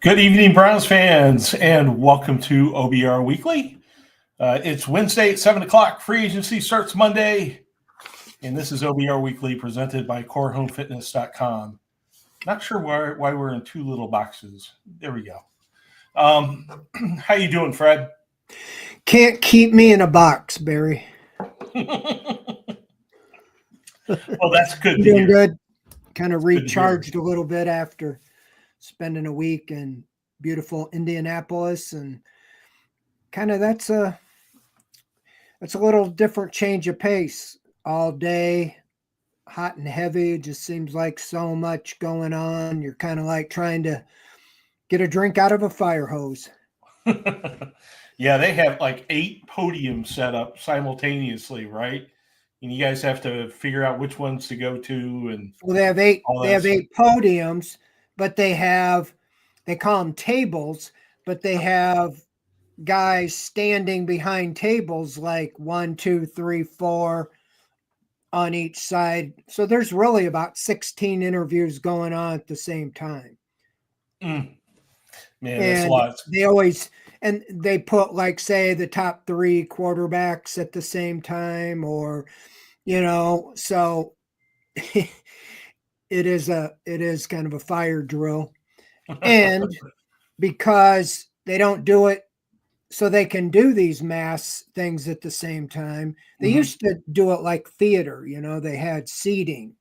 Good evening, Browns fans, and welcome to OBR Weekly. It's Wednesday at 7 o'clock. Free agency starts Monday, and this is OBR Weekly presented by CoreHomeFitness.com. Not sure why we're in two little boxes. There we go. How you doing, Fred? Can't keep me in a box, Barry. Well, that's good. Doing good. Kind of recharged a little bit after spending a week in beautiful Indianapolis, and kind of that's a little different change of pace. All day, hot and heavy. It just seems like so much going on. You're kind of like trying to get a drink out of a fire hose. Yeah, they have like 8 podiums set up simultaneously, right? And you guys have to figure out which ones to go to. And well, they have 8 podiums, but they call them tables, but they have guys standing behind tables like 1, 2, 3, 4 on each side. So there's really about 16 interviews going on at the same time. Man, that's a lot. They put, like, say, the top 3 quarterbacks at the same time, or, so it is kind of a fire drill. And because they don't do it so they can do these mass things at the same time, they used to do it like theater, they had seating,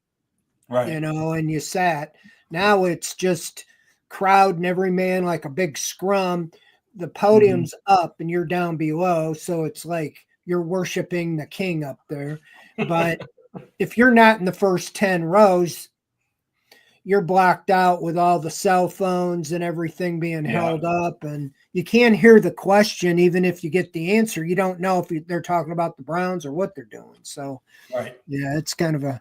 right? And you sat. Now it's just crowd and every man like a big scrum. The podium's up and you're down below, so it's like you're worshiping the king up there. But if you're not in the first 10 rows, you're blocked out with all the cell phones and everything being held up, and you can't hear the question. Even if you get the answer, you don't know if they're talking about the Browns or what they're doing. So, right. Yeah, it's kind of a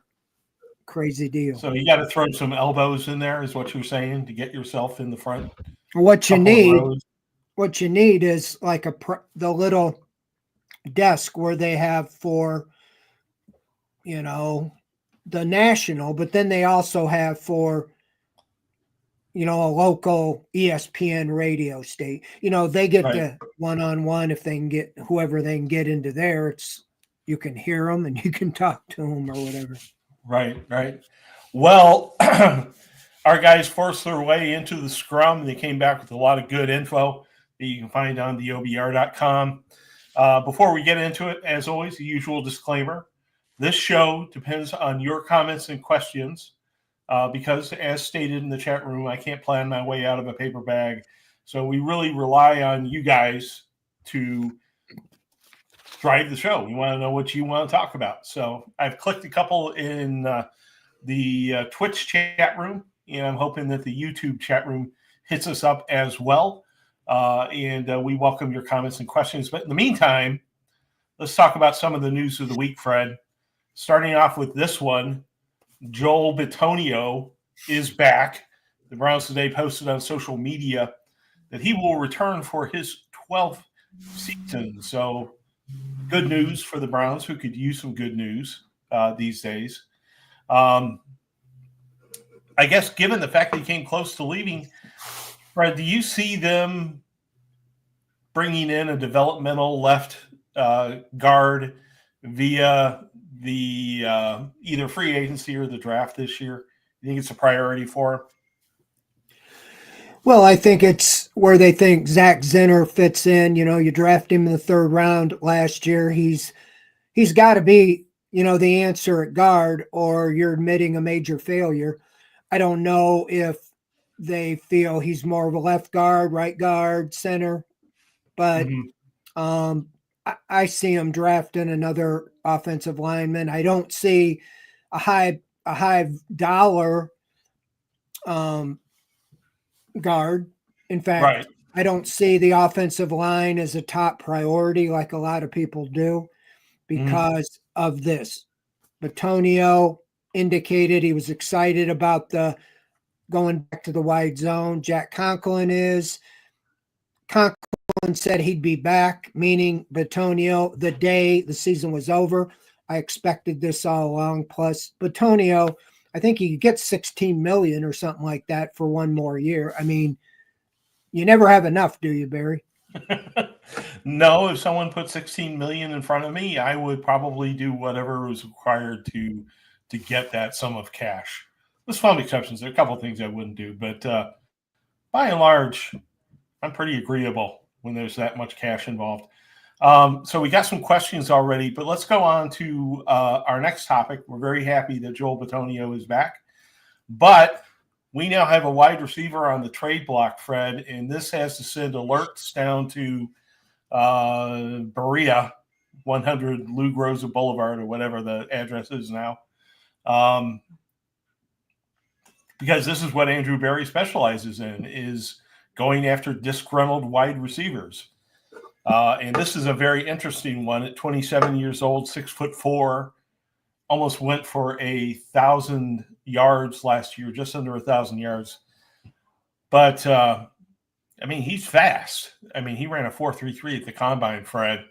crazy deal. So you got to throw some elbows in there, is what you're saying, to get yourself in the front. What you need is like the little desk where they have for, the national, but then they also have for, a local ESPN radio state. They get the one-on-one. If they can get whoever they can get into there, you can hear them and you can talk to them or whatever. Right. Well, our guys forced their way into the scrum. They came back with a lot of good info that you can find on the OBR.com. Before we get into it, as always, the usual disclaimer. This show depends on your comments and questions because, as stated in the chat room, I can't plan my way out of a paper bag. So we really rely on you guys to drive the show. We want to know what you want to talk about. So I've clicked a couple in the Twitch chat room, and I'm hoping that the YouTube chat room hits us up as well. And we welcome your comments and questions. But in the meantime, let's talk about some of the news of the week, Fred. Starting off with this one, Joel Bitonio is back. The Browns today posted on social media that he will return for his 12th season. So good news for the Browns, who could use some good news these days. I guess given the fact that he came close to leaving, Fred, do you see them bringing in a developmental left guard via the either free agency or the draft this year? You think it's a priority for him? Well, I think it's where they think Zach Zenner fits in. You draft him in the 3rd round last year. He's got to be, the answer at guard, or you're admitting a major failure. I don't know if they feel he's more of a left guard, right guard, center, but I see him drafting another offensive lineman. I don't see a high dollar guard. In fact, I don't see the offensive line as a top priority like a lot of people do because of this. Bitonio indicated he was excited about the going back to the wide zone. Jack Conklin said he'd be back, meaning Bitonio, the day the season was over. I expected this all along. Plus, Bitonio, I think he gets $16 million or something like that for one more year. I mean, You never have enough, do you, Barry? No, if someone put 16 million in front of me, I would probably do whatever was required to get that sum of cash. There's some exceptions. There are a couple of things I wouldn't do, but by and large, I'm pretty agreeable when there's that much cash involved. So we got some questions already, but let's go on to our next topic. We're very happy that Joel Bitonio is back, but we now have a wide receiver on the trade block, Fred, and this has to send alerts down to Berea, 100 Lou Groza Boulevard, or whatever the address is now, because this is what Andrew Berry specializes in, is going after disgruntled wide receivers. And this is a very interesting one. At 27 years old, 6'4", almost went for 1,000 yards last year, just under 1,000 yards. But I mean, he's fast. I mean, he ran a 4.33 at the combine, Fred.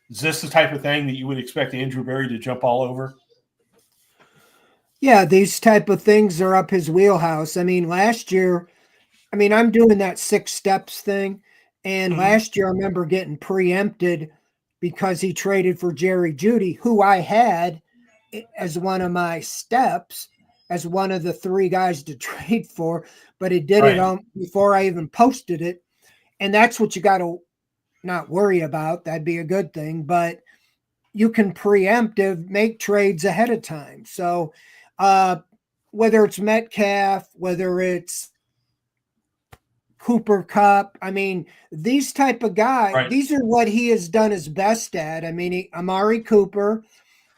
Is this the type of thing that you would expect Andrew Berry to jump all over? Yeah, these type of things are up his wheelhouse. I mean, last year, I'm doing that 6 steps thing. And last year, I remember getting preempted because he traded for Jerry Jeudy, who I had as one of my steps, as one of the 3 guys to trade for. But he did it before I even posted it. And that's what you got to not worry about. That'd be a good thing. But you can preemptive make trades ahead of time. So whether it's Metcalf, whether it's Cooper Kupp, I mean, these type of guys, these are what he has done his best at. I mean, Amari Cooper,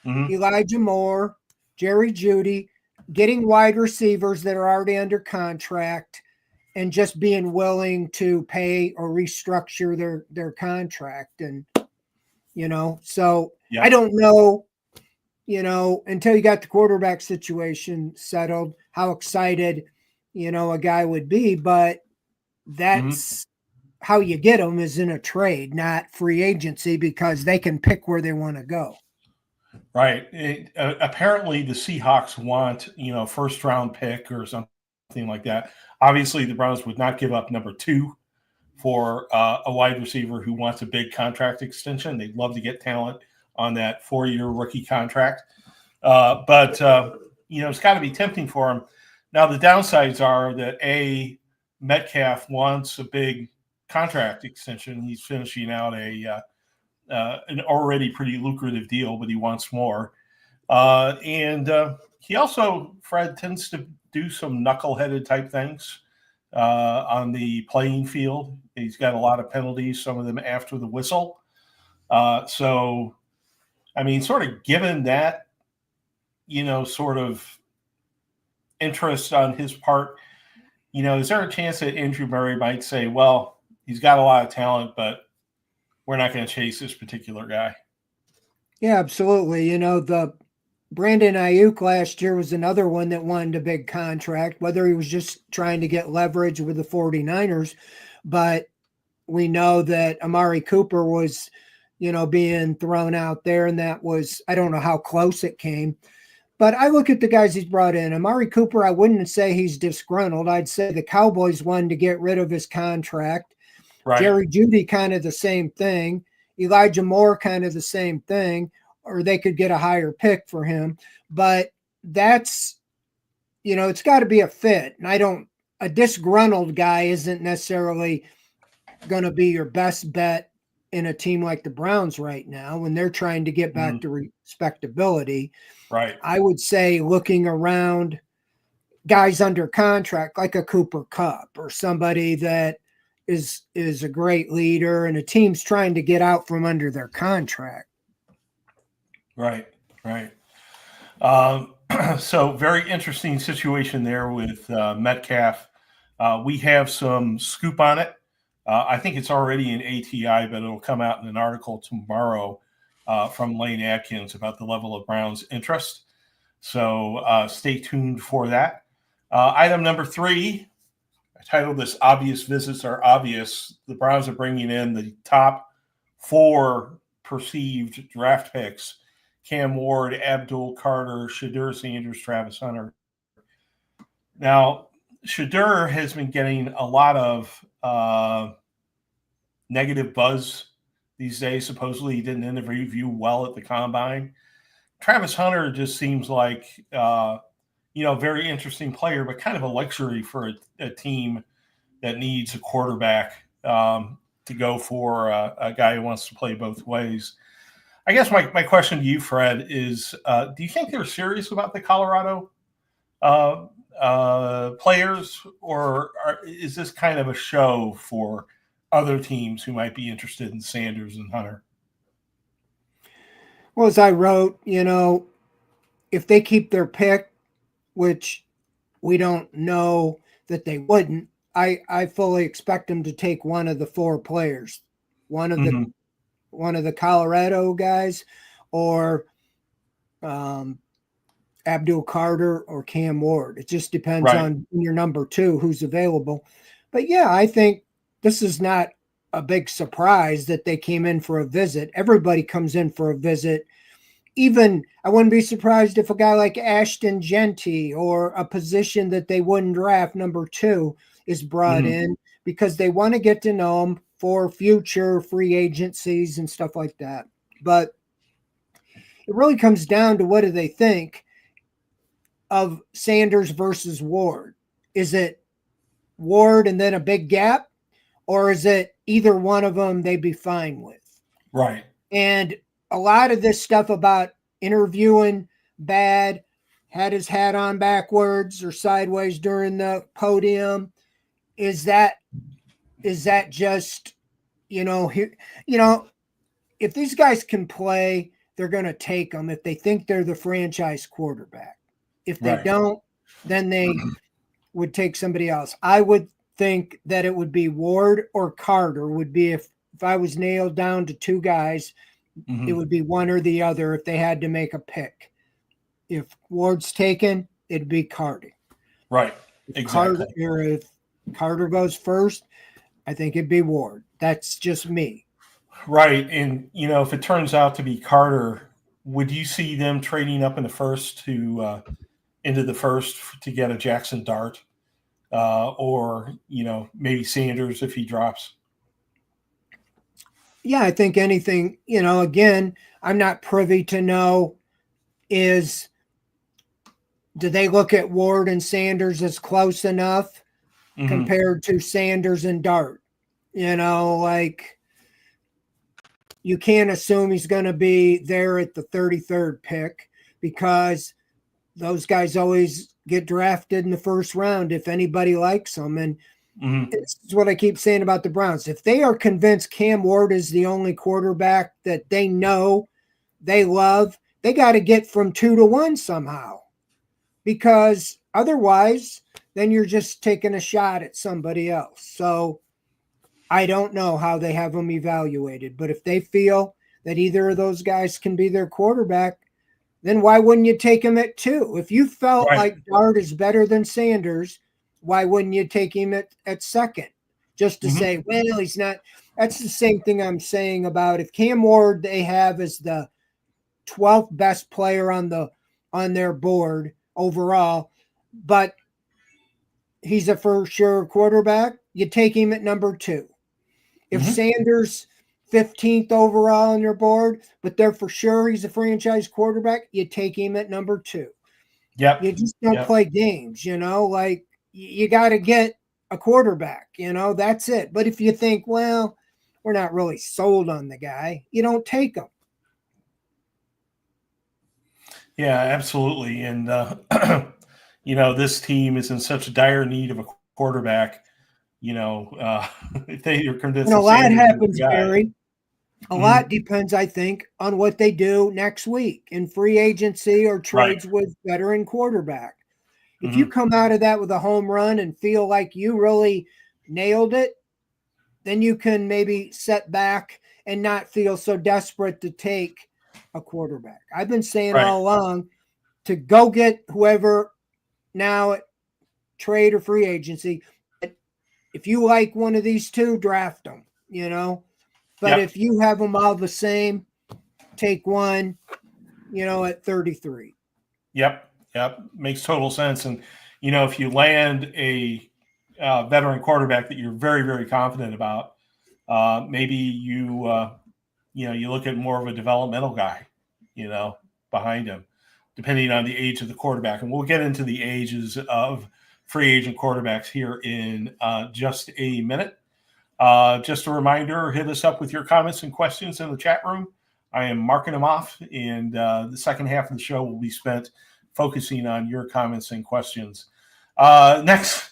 Elijah Moore, Jerry Jeudy, getting wide receivers that are already under contract and just being willing to pay or restructure their contract. And, so I don't know, until you got the quarterback situation settled, how excited, a guy would be. But that's how you get them, is in a trade, not free agency, because they can pick where they want to go. Right. Apparently the Seahawks want, first round pick or something like that. Obviously the Browns would not give up number 2 for a wide receiver who wants a big contract extension. They'd love to get talent on that 4-year rookie contract. But it's got to be tempting for him. Now the downsides are that Metcalf wants a big contract extension. He's finishing out an already pretty lucrative deal, but he wants more. And he also, Fred, tends to do some knuckleheaded type things on the playing field. He's got a lot of penalties, some of them after the whistle. So, I mean, sort of given that, sort of interest on his part, is there a chance that Andrew Berry might say, well, he's got a lot of talent, but we're not going to chase this particular guy? Yeah, absolutely. The Brandon Ayuk last year was another one that wanted a big contract, whether he was just trying to get leverage with the 49ers. But we know that Amari Cooper was, being thrown out there, and that was, I don't know how close it came. But I look at the guys he's brought in. Amari Cooper, I wouldn't say he's disgruntled. I'd say the Cowboys wanted to get rid of his contract. Right. Jerry Jeudy, kind of the same thing. Elijah Moore, kind of the same thing. Or they could get a higher pick for him. But that's, it's got to be a fit. And a disgruntled guy isn't necessarily going to be your best bet in a team like the Browns right now when they're trying to get back to respectability. Right. I would say looking around guys under contract, like a Cooper Kupp or somebody that is a great leader, and a team's trying to get out from under their contract. Right. So very interesting situation there with Metcalf. We have some scoop on it. I think it's already in ATI, but it'll come out in an article tomorrow from Lane Atkins about the level of Browns' interest. So stay tuned for that. Item number 3, I titled this "Obvious Visits Are Obvious." The Browns are bringing in the top 4 perceived draft picks: Cam Ward, Abdul Carter, Shadur Sanders, Travis Hunter. Now, Shedeur has been getting a lot of negative buzz these days. Supposedly, he didn't interview well at the combine. Travis Hunter just seems like very interesting player, but kind of a luxury for a team that needs a quarterback to go for a guy who wants to play both ways. I guess my question to you, Fred, is do you think they're serious about the Colorado players, or is this kind of a show for other teams who might be interested in Sanders and Hunter? Well, as I wrote, if they keep their pick, which we don't know that they wouldn't, I fully expect them to take one of the four players, one of the Colorado guys, or Abdul Carter or Cam Ward. It just depends on your number two who's available. But yeah, I think this is not a big surprise that they came in for a visit. Everybody comes in for a visit. Even I wouldn't be surprised if a guy like Ashton Genty or a position that they wouldn't draft, number two, is brought in because they want to get to know him for future free agencies and stuff like that. But it really comes down to what do they think of Sanders versus Ward? Is it Ward and then a big gap, or is it either one of them they'd be fine with? Right. And a lot of this stuff about interviewing bad, had his hat on backwards or sideways during the podium, is that just, if these guys can play, they're going to take them if they think they're the franchise quarterback. If they don't, then they would take somebody else. I would think that it would be Ward or Carter would be if I was nailed down to two guys, it would be one or the other if they had to make a pick. If Ward's taken, it'd be Carter. Right. Exactly. If Carter goes first, I think it'd be Ward. That's just me. Right. And, if it turns out to be Carter, would you see them trading up in the first into the first to get a Jackson Dart or, maybe Sanders if he drops? Yeah, I think anything, again, I'm not privy to know do they look at Ward and Sanders as close enough compared to Sanders and Dart? You can't assume he's going to be there at the 33rd pick because those guys always get drafted in the first round if anybody likes them. And this is what I keep saying about the Browns. If they are convinced Cam Ward is the only quarterback that they know, they love, they got to get from 2 to 1 somehow. Because otherwise, then you're just taking a shot at somebody else. So I don't know how they have them evaluated. But if they feel that either of those guys can be their quarterback, then why wouldn't you take him at 2? If you felt like Dart is better than Sanders, why wouldn't you take him at second? Just to say, well, he's not. That's the same thing I'm saying about if Cam Ward they have as the 12th best player on their board overall, but he's a for sure quarterback, you take him at number 2. If Sanders 15th overall on your board, but they're for sure he's a franchise quarterback, you take him at number 2. Yep. You just don't play games, like you got to get a quarterback, that's it. But if you think, well, we're not really sold on the guy, you don't take him. Yeah, absolutely. And, this team is in such dire need of a quarterback, if they are convinced. And a lot happens, Barry. A lot depends, I think, on what they do next week in free agency or trades with veteran quarterback. If you come out of that with a home run and feel like you really nailed it, then you can maybe set back and not feel so desperate to take a quarterback. I've been saying all along to go get whoever now at trade or free agency. If you like one of these two, draft them, But if you have them all the same, take one, at 33. Yep. Makes total sense. And, if you land a veteran quarterback that you're very, very confident about, maybe you look at more of a developmental guy, behind him, depending on the age of the quarterback. And we'll get into the ages of free agent quarterbacks here in just a minute. Just a reminder, hit us up with your comments and questions in the chat room. I am marking them off, and the second half of the show will be spent focusing on your comments and questions. Next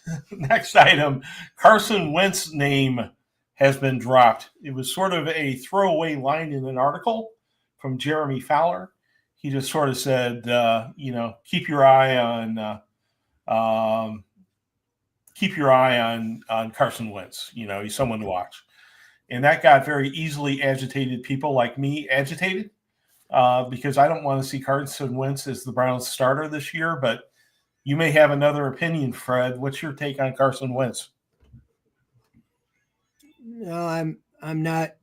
item, Carson Wentz's name has been dropped. It was sort of a throwaway line in an article from Jeremy Fowler. He just sort of said, keep your eye on Carson Wentz. He's someone to watch. And that got very easily agitated people like me agitated because I don't want to see Carson Wentz as the Browns starter this year, but you may have another opinion, Fred. What's your take on Carson Wentz? No, I'm not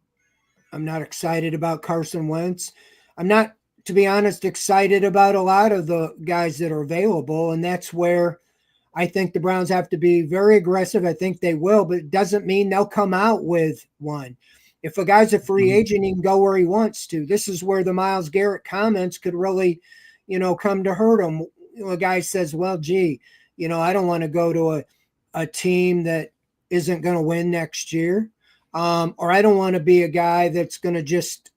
excited about Carson Wentz. I'm not, to be honest, excited about a lot of the guys that are available, and that's where I think the Browns have to be very aggressive. I think they will, but it doesn't mean they'll come out with one. If a guy's a free agent, he can go where he wants to. This is where the Myles Garrett comments could really, come to hurt him. A guy says, well, gee, I don't want to go to a team that isn't going to win next year. Or I don't want to be a guy that's going to just,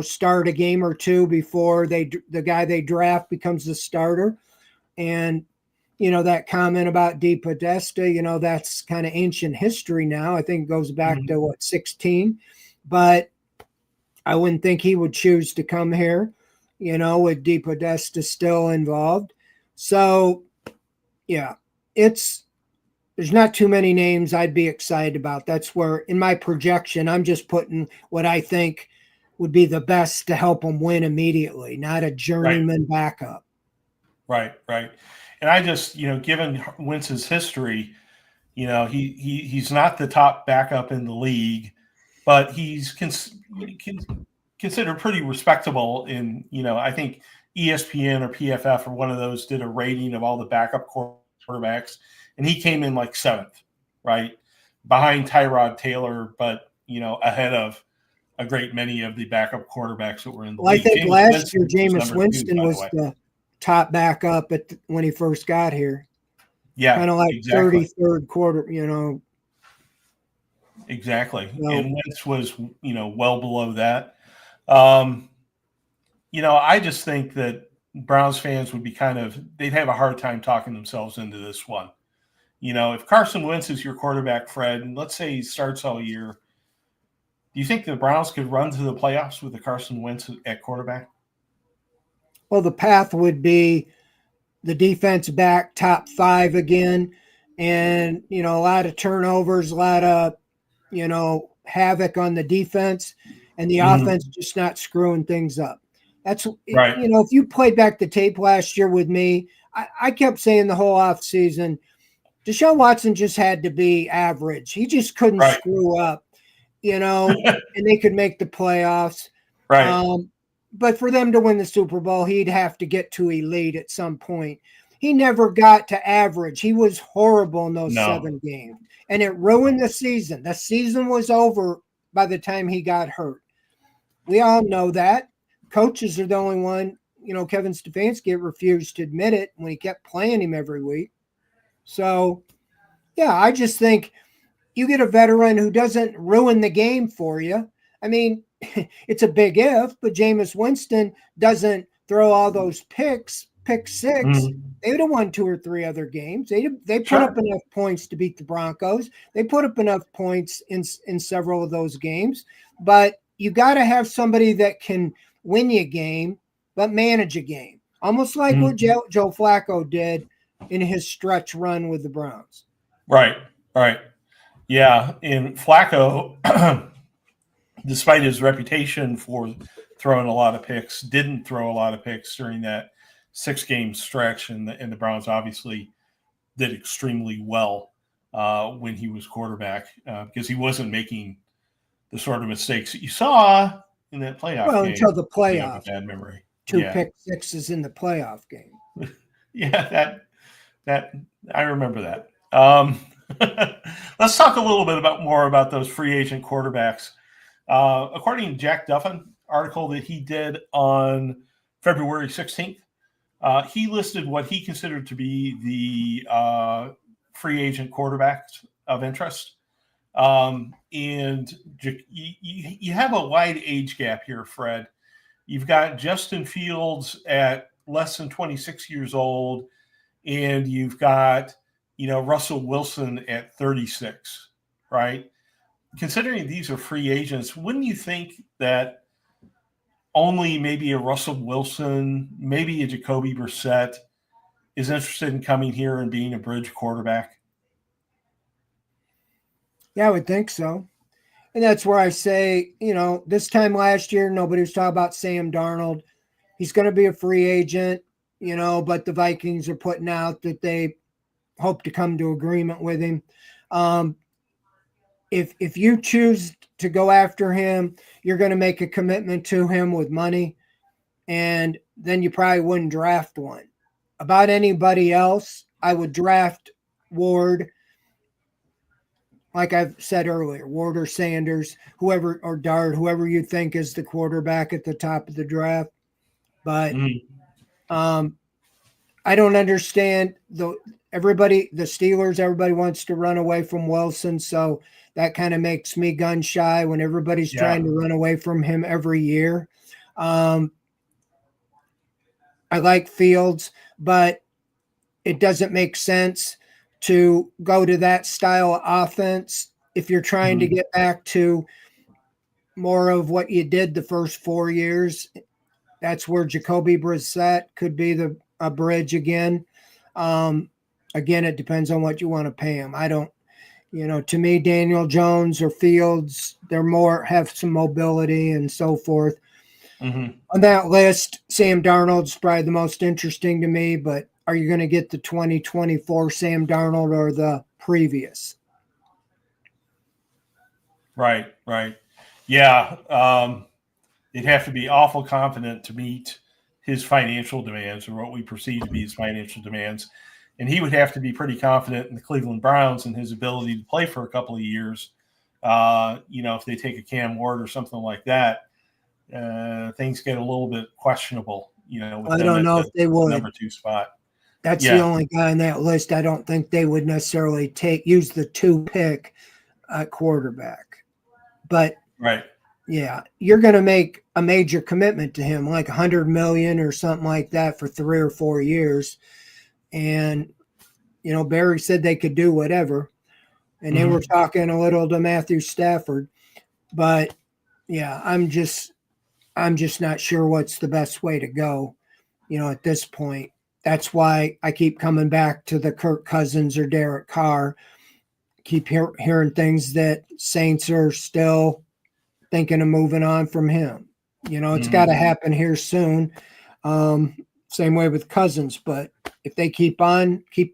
start a game or two before the guy they draft becomes the starter. And, that comment about DePodesta, that's kind of ancient history now. I think it goes back to 16. But I wouldn't think he would choose to come here, with DePodesta still involved. So, yeah, there's not too many names I'd be excited about. That's where, in my projection, I'm just putting what I think would be the best to help them win immediately, not a journeyman backup. Right. And I just, given Wentz's history, he's not the top backup in the league, but he's considered pretty respectable in, I think ESPN or PFF or one of those did a rating of all the backup quarterbacks, and he came in like 7th, right? Behind Tyrod Taylor, but, ahead of a great many of the backup quarterbacks that were in the league. I think last year Jameis Winston was the top backup when he first got here. Yeah, kind of like exactly. 33rd quarter, Exactly. No. And Wentz was, well below that. I just think that Browns fans would be they'd have a hard time talking themselves into this one. If Carson Wentz is your quarterback, Fred, and let's say he starts all year, do you think the Browns could run to the playoffs with the Carson Wentz at quarterback? Well, the path would be the defense back top 5 again, and, a lot of turnovers, a lot of, havoc on the defense, and the offense just not screwing things up. That's right. If you played back the tape last year with me, I kept saying the whole offseason, Deshaun Watson just had to be average. He just couldn't screw up, and they could make the playoffs. Right. But for them to win the Super Bowl, he'd have to get to elite at some point. He never got to average. He was horrible in those 7 games, and it ruined the season. The season was over by the time he got hurt. We all know that. Coaches are the only one, Kevin Stefanski refused to admit it when he kept playing him every week. So, yeah, I just think you get a veteran who doesn't ruin the game for you. I mean, it's a big if, but Jameis Winston doesn't throw all those pick 6. They would have won 2 or 3 other games. They put up enough points to beat the Broncos. They put up enough points in several of those games. But you got to have somebody that can win you a game, but manage a game. Almost like what Joe Flacco did in his stretch run with the Browns. Right. Yeah, and Flacco, despite his reputation for throwing a lot of picks, didn't throw a lot of picks during that 6-game stretch, and the Browns obviously did extremely well when he was quarterback because he wasn't making the sort of mistakes that you saw in that playoff game. Well, until the playoffs. Bad memory. 2 pick 6s in the playoff game. Yeah, That I remember that. Let's talk a little bit more about those free agent quarterbacks. According to Jack Duffin article that he did on February 16th, he listed what he considered to be the free agent quarterbacks of interest. And you have a wide age gap here, Fred. You've got Justin Fields at less than 26 years old, and you've got, Russell Wilson at 36, right? Considering these are free agents, wouldn't you think that only maybe a Russell Wilson, maybe a Jacoby Brissett is interested in coming here and being a bridge quarterback? Yeah, I would think so. And that's where I say, this time last year, nobody was talking about Sam Darnold. He's going to be a free agent, but the Vikings are putting out that they hope to come to agreement with him. If you choose to go after him, you're going to make a commitment to him with money, and then you probably wouldn't draft one. About anybody else, I would draft Ward, like I've said earlier, Ward or Sanders, whoever, or Dart, whoever you think is the quarterback at the top of the draft. But I don't understand the Steelers, everybody wants to run away from Wilson, so that kind of makes me gun shy when everybody's trying to run away from him every year. I like Fields, but it doesn't make sense to go to that style of offense if you're trying to get back to more of what you did the first 4 years. That's where Jacoby Brissett could be a bridge again. Again, it depends on what you want to pay him. I don't, to me, Daniel Jones or Fields, have some mobility and so forth. On that list, Sam Darnold's probably the most interesting to me, but are you going to get the 2024 Sam Darnold or the previous? Right. Yeah. They'd have to be awful confident to meet his financial demands, or what we perceive to be his financial demands. And he would have to be pretty confident in the Cleveland Browns and his ability to play for a couple of years. If they take a Cam Ward or something like that, things get a little bit questionable, I don't know if they would. Number 2 spot. That's the only guy on that list. I don't think they would necessarily use the 2 pick at quarterback. But right. Yeah, you're going to make a major commitment to him, like $100 million or something like that for 3 or 4 years. And, Barry said they could do whatever. And they were talking a little to Matthew Stafford. But, yeah, I'm just not sure what's the best way to go, at this point. That's why I keep coming back to the Kirk Cousins or Derek Carr. Keep hearing things that Saints are still thinking of moving on from him. It's got to happen here soon. Same way with Cousins, but if they keep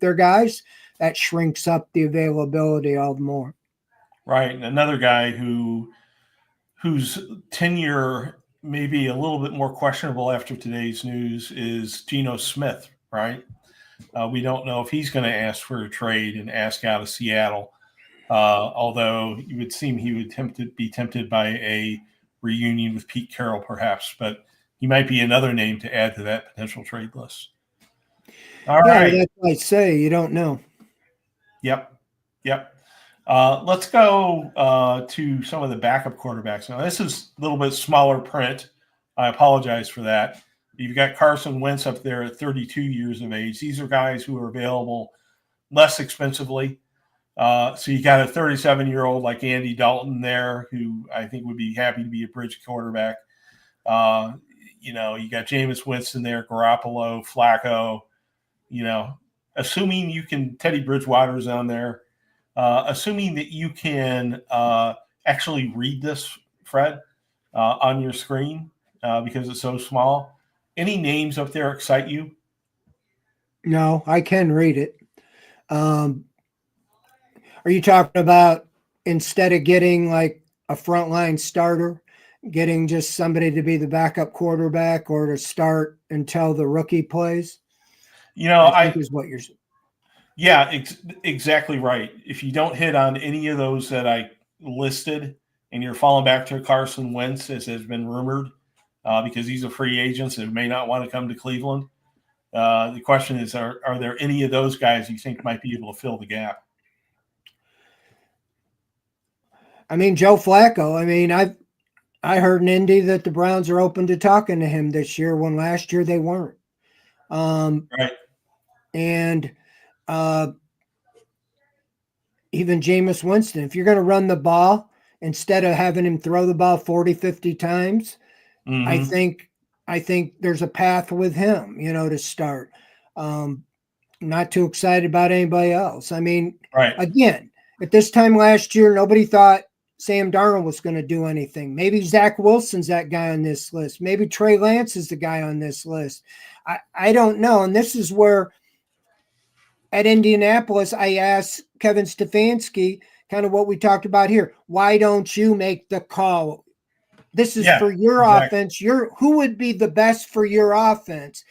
their guys, that shrinks up the availability all the more. Right. And another guy whose tenure may be a little bit more questionable after today's news is Geno Smith, right? We don't know if he's going to ask for a trade and ask out of Seattle. Although it would seem he would be tempted by a reunion with Pete Carroll, perhaps, but he might be another name to add to that potential trade list. All right. That's what I say. You don't know. Yep. Let's go to some of the backup quarterbacks. Now, this is a little bit smaller print. I apologize for that. You've got Carson Wentz up there at 32 years of age. These are guys who are available less expensively. So you got a 37-year-old like Andy Dalton there, who I think would be happy to be a bridge quarterback. You got Jameis Winston there, Garoppolo, Flacco. Assuming you can, Teddy Bridgewater's on there. Assuming that you can actually read this, Fred, on your screen because it's so small. Any names up there excite you? No, I can read it. Are you talking about instead of getting like a frontline starter, getting just somebody to be the backup quarterback or to start until the rookie plays? I think is what you're saying. Yeah, exactly right. If you don't hit on any of those that I listed, and you're falling back to Carson Wentz, as has been rumored, because he's a free agent, so he may not want to come to Cleveland. The question is, are there any of those guys you think might be able to fill the gap? I mean, Joe Flacco. I mean, I heard in Indy that the Browns are open to talking to him this year when last year they weren't. Right. And even Jameis Winston, if you're going to run the ball instead of having him throw the ball 40, 50 times, I Mm-hmm. think there's a path with him, to start. Not too excited about anybody else. I mean, Right. again, at this time last year, nobody thought Sam Darnold was going to do anything. Maybe Zach Wilson's that guy on this list. Maybe Trey Lance is the guy on this list. I don't know. And this is where at Indianapolis, I asked Kevin Stefanski kind of what we talked about here. Why don't you make the call? This is for your exactly. offense. Who would be the best for your offense?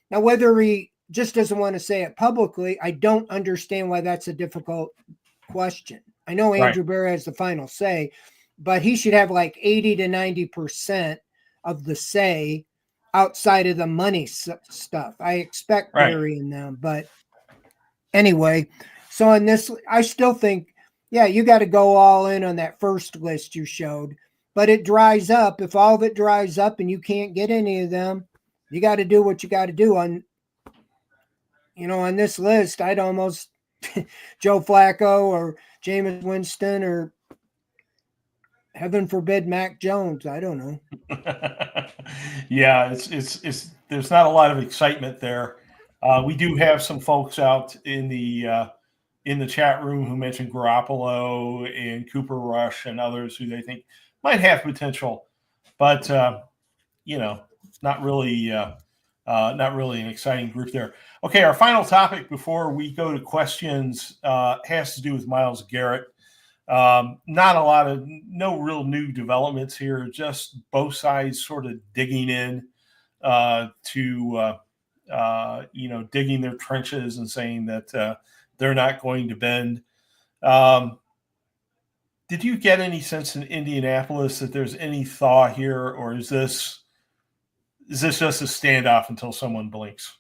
Now, whether he just doesn't want to say it publicly, I don't understand why that's a difficult question. I know Right. Andrew Berry has the final say, but he should have like 80 to 90% of the say outside of the money stuff. I expect Right. Berry in them, but anyway, so on this, I still think, yeah, you got to go all in on that first list you showed, but it dries up. If all of it dries up and you can't get any of them, you got to do what you got to do. On this list, I'd almost Joe Flacco or Jameis Winston or heaven forbid Mac Jones. I don't know. Yeah, it's there's not a lot of excitement there. We do have some folks out in the chat room who mentioned Garoppolo and Cooper Rush and others who they think might have potential, but not really not really an exciting group there. Okay, our final topic before we go to questions has to do with Myles Garrett. Not a lot of no real new developments here, just both sides sort of digging in to digging their trenches and saying that they're not going to bend. Did you get any sense in Indianapolis that there's any thaw here, or is this just a standoff until someone blinks?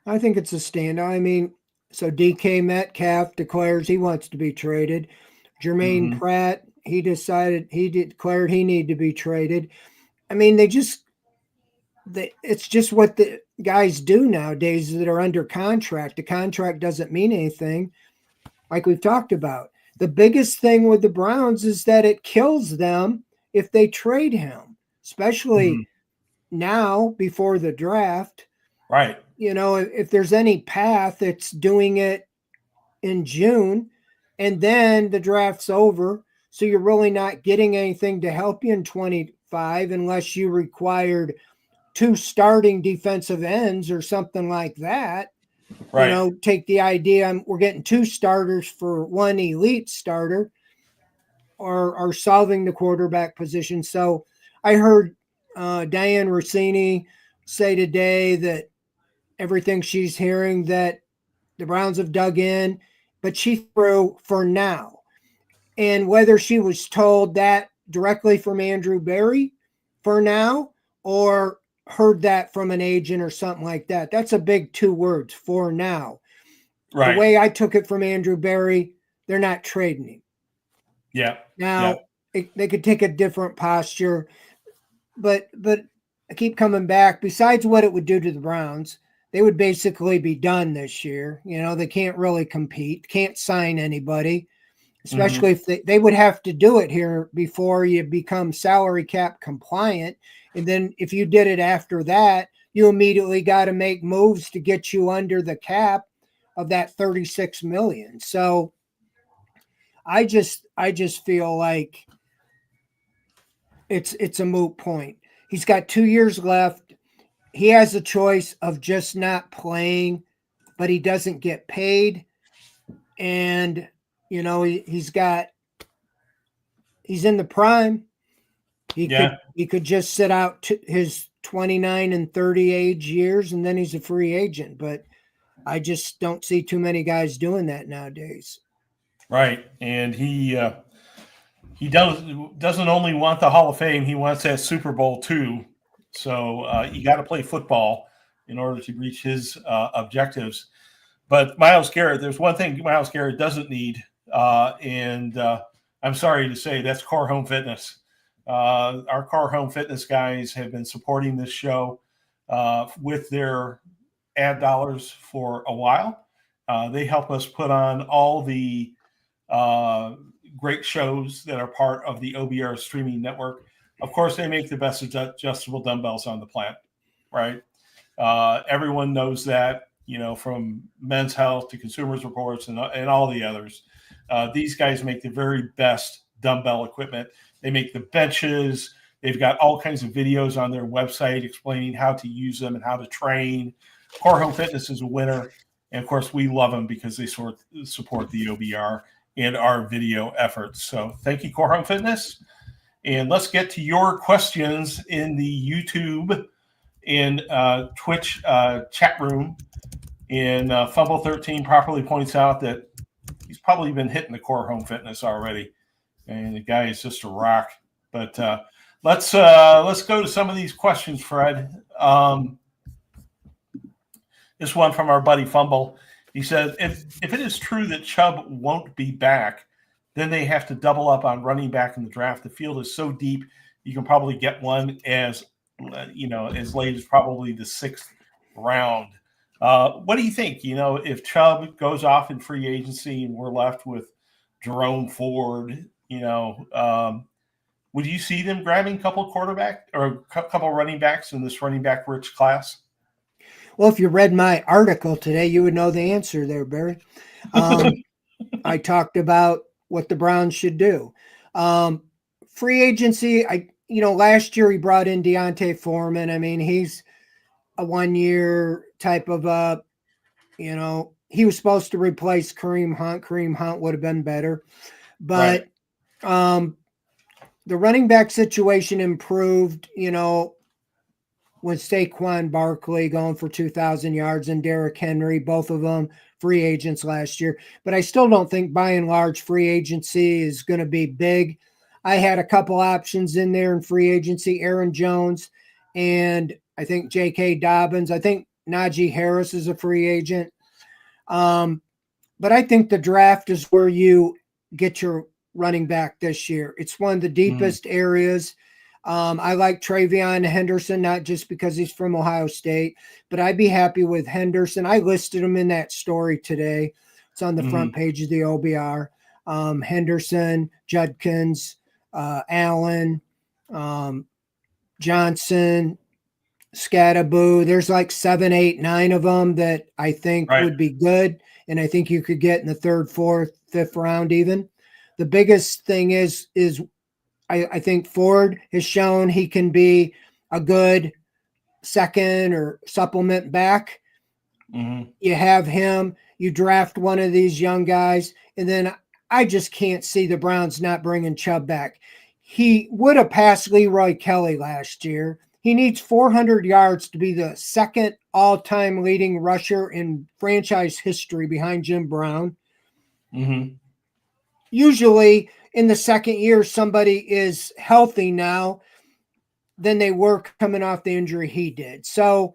I think it's a standout. I mean, so DK Metcalf declares he wants to be traded. Jermaine Mm-hmm. Pratt, he declared he needed to be traded. I mean, it's just what the guys do nowadays that are under contract. The contract doesn't mean anything, like we've talked about. The biggest thing with the Browns is that it kills them if they trade him, especially now before the draft. Right. If there's any path, it's doing it in June and then the draft's over. So you're really not getting anything to help you in 25 unless you required 2 starting defensive ends or something like that. Right. Take the idea we're getting 2 starters for 1 elite starter or solving the quarterback position. So I heard Diane Rossini say today that everything she's hearing that the Browns have dug in, but she threw for now. And whether she was told that directly from Andrew Berry for now or heard that from an agent or something like that, that's a big 2 words, for now. Right. The way I took it from Andrew Berry, they're not trading him. Yeah. Now, they could take a different posture, but I keep coming back. Besides what it would do to the Browns, they would basically be done this year. They can't really compete, can't sign anybody, especially if they would have to do it here before you become salary cap compliant. And then if you did it after that, you immediately got to make moves to get you under the cap of that 36 million. So I just feel like it's a moot point. He's got 2 years left. He has a choice of just not playing, but he doesn't get paid. And, he's in the prime. He could just sit out his 29 and 30 age years and then he's a free agent. But I just don't see too many guys doing that nowadays. Right, and he doesn't only want the Hall of Fame; he wants that Super Bowl too. So you got to play football in order to reach his objectives. But Myles Garrett, there's one thing Myles Garrett doesn't need, and I'm sorry to say that's Core Home Fitness. Our Core Home Fitness guys have been supporting this show with their ad dollars for a while. They help us put on all the great shows that are part of the OBR streaming network. Of course, they make the best adjustable dumbbells on the planet, right? Everyone knows that, from Men's Health to Consumers Reports and all the others. These guys make the very best dumbbell equipment. They make the benches. They've got all kinds of videos on their website explaining how to use them and how to train. Core Home Fitness is a winner. And of course, we love them because they support the OBR and our video efforts. So thank you, Core Home Fitness. And let's get to your questions in the YouTube and Twitch chat room. And Fumble13 properly points out that he's probably been hitting the Core Home Fitness already. And the guy is just a rock. But let's go to some of these questions, Fred. This one from our buddy Fumble. He said, if it is true that Chubb won't be back, then they have to double up on running back in the draft. The field is so deep, you can probably get one as late as probably the 6th round. What do you think? If Chubb goes off in free agency and we're left with Jerome Ford, would you see them grabbing a couple quarterback or a couple running backs in this running back rich class? Well, if you read my article today, you would know the answer there, Barry. I talked about what the Browns should do. Free agency, last year he brought in Deontay Foreman. I mean, he's a 1-year type of he was supposed to replace Kareem Hunt. Kareem Hunt would have been better. But right. The running back situation improved, with Saquon Barkley going for 2,000 yards and Derrick Henry, both of them free agents last year. But I still don't think by and large free agency is going to be big. I had a couple options in there in free agency, Aaron Jones and I think J.K. Dobbins. I think Najee Harris is a free agent. But I think the draft is where you get your running back this year. It's one of the deepest areas. I like Travion Henderson, not just because he's from Ohio State, but I'd be happy with Henderson. I listed him in that story today. It's on the front page of the OBR. Henderson, Judkins, Allen, Johnson, Scattaboo. There's like 7, 8, 9 of them that I think would be good. And I think you could get in the 3rd, 4th, 5th round even. The biggest thing is I think Ford has shown he can be a good second or supplement back. You have him, you draft one of these young guys, and then I just can't see the Browns not bringing Chubb back. He would have passed Leroy Kelly last year. He needs 400 yards to be the 2nd all-time leading rusher in franchise history behind Jim Brown. Usually in the 2nd year, somebody is healthy now than they were coming off the injury he did. So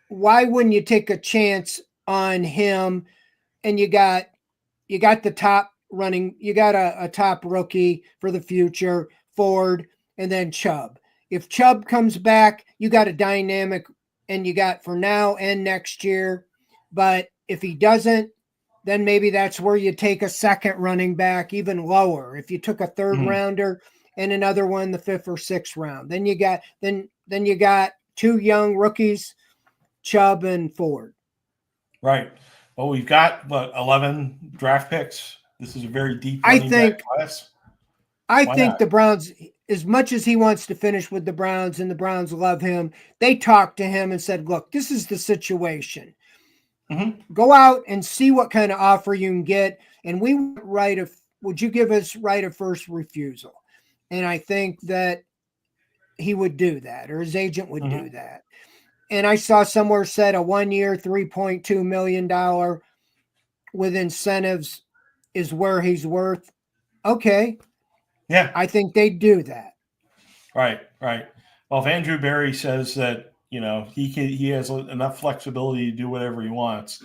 why wouldn't you take a chance on him? And you got the top running, you got a top rookie for the future, Ford, and then Chubb. If Chubb comes back, you got a dynamic, and you got for now and next year. But if he doesn't, then maybe that's where you take a 2nd running back, even lower. If you took a 3rd rounder and another one, the 5th or 6th round, then you got 2 young rookies, Chubb and Ford. Right. Well, we've got 11 draft picks. This is a very deep running back class. I think the Browns, as much as he wants to finish with the Browns and the Browns love him, they talked to him and said, look, this is the situation. Go out and see what kind of offer you can get. And would you give us right of first refusal? And I think that he would do that, or his agent would do that. and I saw somewhere said a 1 year, $3.2 million with incentives is where he's worth. Okay. Yeah. I think they'd do that. Right. Well, if Andrew Berry says that, he has enough flexibility to do whatever he wants,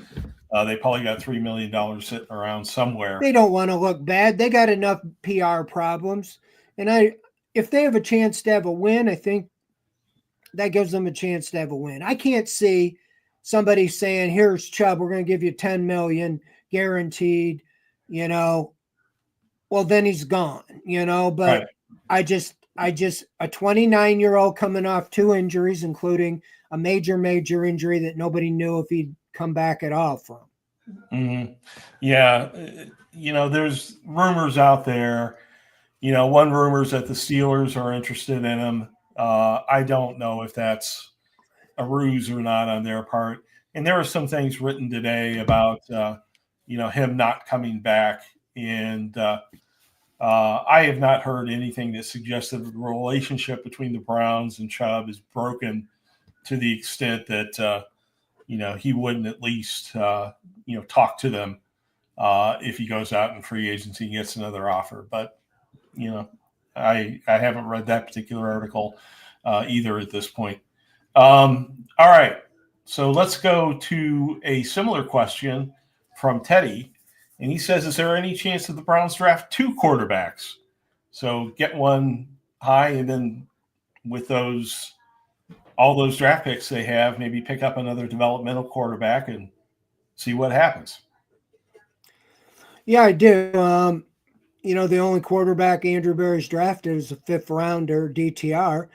they probably got $3 million sitting around somewhere. They don't want to look bad. They got enough PR problems. And if they have a chance to have a win, I think that gives them a chance to have a win. I can't see somebody saying, here's Chubb, we're going to give you 10 million guaranteed, well, then he's gone, but Right. I just a 29-year-old coming off 2 injuries, including a major injury that nobody knew if he'd come back at all from. Mm-hmm. Yeah. There's rumors out there. One rumor is that the Steelers are interested in him. I don't know if that's a ruse or not on their part. And there were some things written today about, him not coming back. And I have not heard anything that suggests that the relationship between the Browns and Chubb is broken to the extent that, he wouldn't at least, talk to them if he goes out in free agency and gets another offer. But, I haven't read that particular article either at this point. All right. So let's go to a similar question from Teddy. And he says, is there any chance that the Browns draft 2 quarterbacks? So get one high, and then with all those draft picks they have, maybe pick up another developmental quarterback and see what happens. Yeah, I do. The only quarterback Andrew Berry's drafted is a 5th rounder, DTR.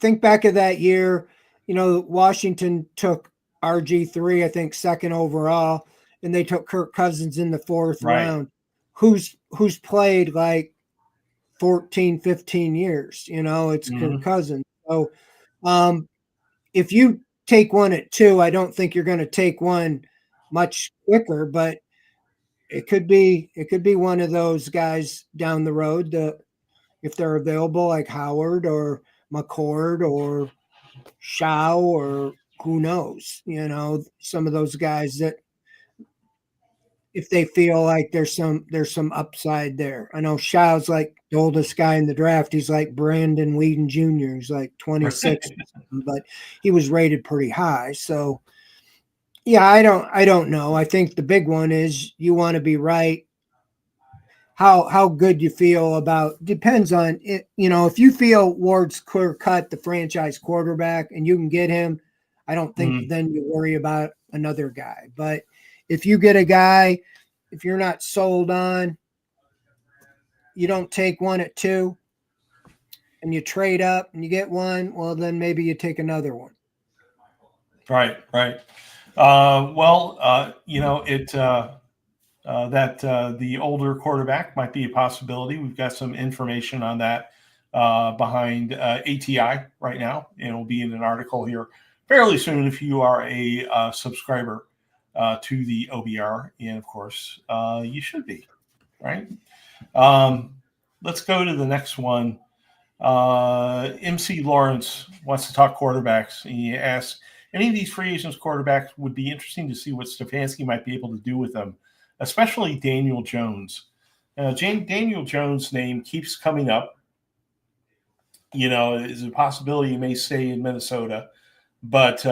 Think back of that year, Washington took RG3, I think 2nd overall, and they took Kirk Cousins in the 4th round, who's played like 14, 15 years, it's Kirk Cousins. So if you take one at 2, I don't think you're going to take one much quicker, but it could be one of those guys down the road that, if they're available, like Howard or McCord or Shaw, or who knows, some of those guys that, if they feel like there's some upside there. I know Shaw's like the oldest guy in the draft. He's like Brandon Whedon Jr. He's like 26, but he was rated pretty high. So yeah, I don't know. I think the big one is you want to be right. How good you feel about depends on it. If you feel Ward's clear cut the franchise quarterback and you can get him, I don't think then you worry about another guy. But if you get a guy, if you're not sold on, you don't take one at 2 and you trade up and you get one, well, then maybe you take another one. Right. The older quarterback might be a possibility. We've got some information on that behind ATI right now, and it'll be in an article here fairly soon if you are a subscriber to the OBR, and of course you should be, right? Let's go to the next one. MC Lawrence wants to talk quarterbacks, and he asks, any of these free agents quarterbacks would be interesting to see what Stefanski might be able to do with them, especially Daniel Jones. Daniel Jones' name keeps coming up. Is a possibility he may stay in Minnesota. But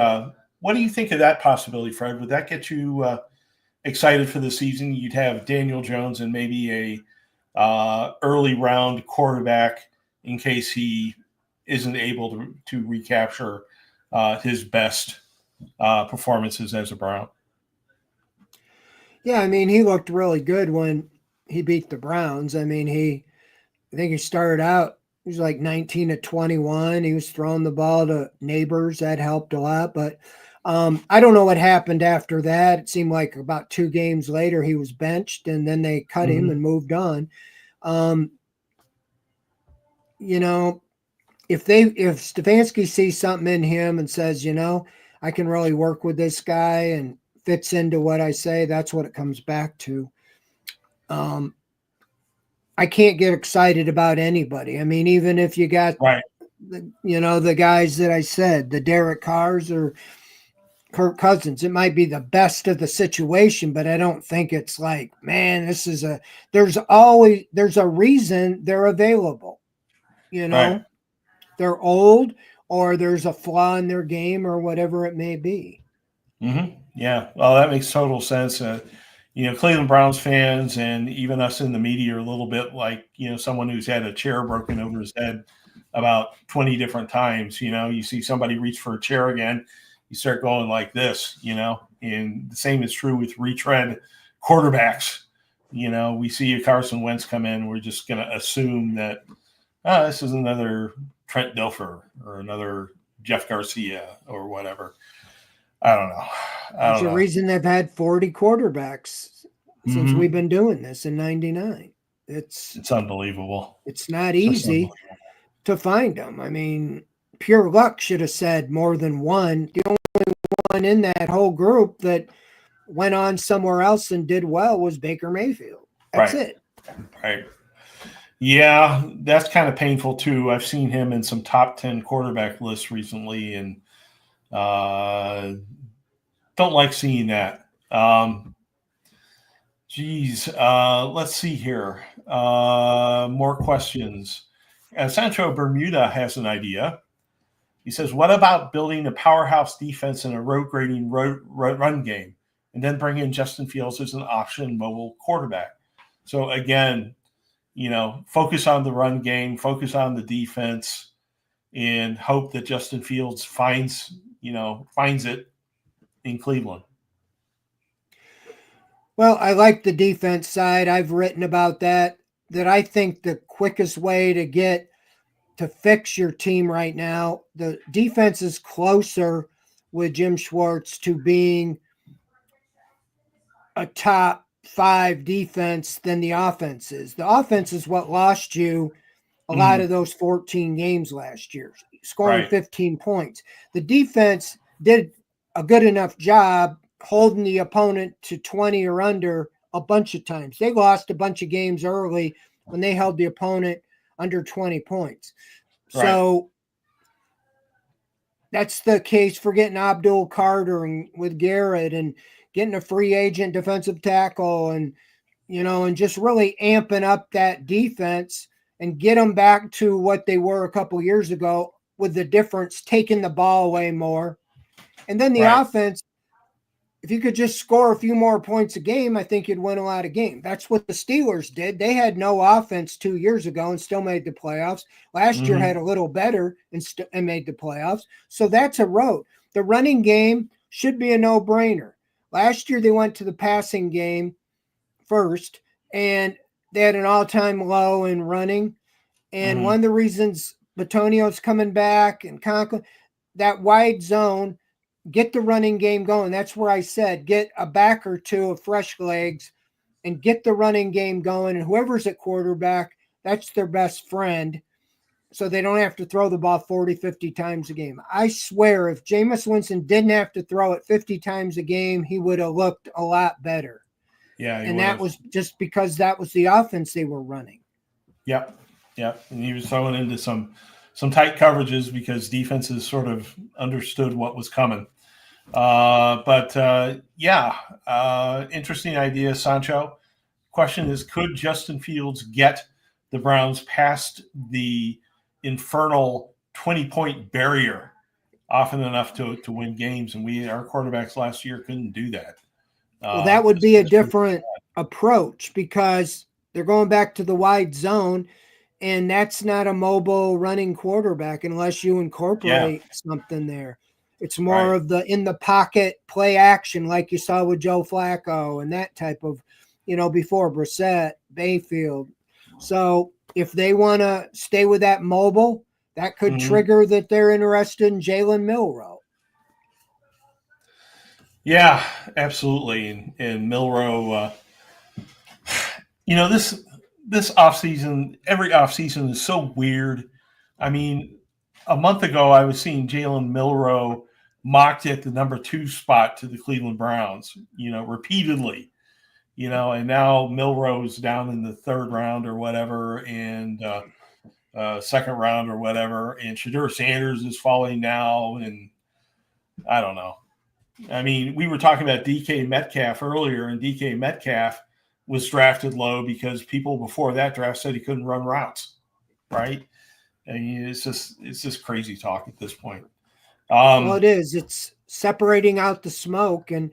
what do you think of that possibility, Fred? Would that get you excited for the season? You'd have Daniel Jones and maybe a early round quarterback in case he isn't able to recapture his best performances as a Brown. Yeah, I mean, he looked really good when he beat the Browns. I think he started out, he was like 19 of 21. He was throwing the ball to neighbors. That helped a lot. But I don't know what happened after that. It seemed like about 2 games later he was benched, and then they cut him and moved on. If Stefanski sees something in him and says, I can really work with this guy and fits into what I say, that's what it comes back to. I can't get excited about anybody. I mean, even if you got the guys that I said, the Derek Carrs or Kirk Cousins. It might be the best of the situation, but I don't think it's like, man, there's a reason they're available. Right. They're old or there's a flaw in their game or whatever it may be. Yeah. Well, that makes total sense. Cleveland Browns fans and even us in the media are a little bit like, someone who's had a chair broken over his head about 20 different times. You see somebody reach for a chair again, you start going like this, and the same is true with retread quarterbacks. We see a Carson Wentz come in, we're just going to assume that this is another Trent Dilfer or another Jeff Garcia or whatever. I don't know. There's a reason they've had 40 quarterbacks since we've been doing this in 99. It's unbelievable. It's not easy to find them. I mean, pure luck should have said more than one. The only one in that whole group that went on somewhere else and did well was Baker Mayfield. That's it. Right. Yeah, that's kind of painful too. I've seen him in some top 10 quarterback lists recently, and don't like seeing that. Let's see here. More questions. Sancho Bermuda has an idea. He says, what about building a powerhouse defense and a road-grading run game, and then bring in Justin Fields as an option mobile quarterback? So again, focus on the run game, focus on the defense, and hope that Justin Fields finds it in Cleveland. Well, I like the defense side. I've written about that I think the quickest way to fix your team right now, the defense is closer with Jim Schwartz to being a top 5 defense than the offense is. The offense is what lost you a lot of those 14 games last year, scoring 15 points. The defense did a good enough job holding the opponent to 20 or under a bunch of times. They lost a bunch of games early when they held the opponent under 20 points. So that's the case for getting Abdul Carter and with Garrett and getting a free agent defensive tackle and just really amping up that defense and get them back to what they were a couple years ago, with the difference taking the ball away more. And then the offense, if you could just score a few more points a game, I think you'd win a lot of games. That's what the Steelers did. They had no offense 2 years ago and still made the playoffs. Last year had a little better and made the playoffs. So that's a road. The running game should be a no-brainer. Last year they went to the passing game first, and they had an all-time low in running. And one of the reasons Bitonio's coming back and Conklin, that wide zone, get the running game going. That's where I said get a back or two of fresh legs and get the running game going. And whoever's at quarterback, that's their best friend, so they don't have to throw the ball 40, 50 times a game. I swear if Jameis Winston didn't have to throw it 50 times a game, he would have looked a lot better. Yeah, and that was just because that was the offense they were running. Yep. And he was throwing into some tight coverages because defenses sort of understood what was coming. Interesting idea, Sancho. Question is, could Justin Fields get the Browns past the infernal 20-point barrier often enough to win games? And our quarterbacks last year couldn't do that. Well, that would be a different approach because they're going back to the wide zone, and that's not a mobile running quarterback unless you incorporate something there. It's more of the in the pocket play action like you saw with Joe Flacco and that type of, before Brissett, Bayfield. So if they want to stay with that mobile, that could trigger that they're interested in Jalen Milroe. Yeah, absolutely. And Milroe, this offseason, every offseason is so weird. I mean, a month ago, I was seeing Jalen Milroe mocked at the number 2 spot to the Cleveland Browns, repeatedly, and now Milroe's down in the 3rd round or whatever. And, second round or whatever, and Shedeur Sanders is falling now, and I don't know. I mean, we were talking about DK Metcalf earlier, and DK Metcalf was drafted low because people before that draft said he couldn't run routes, right? I mean, it's just crazy talk at this point. Well, it is. It's separating out the smoke. And,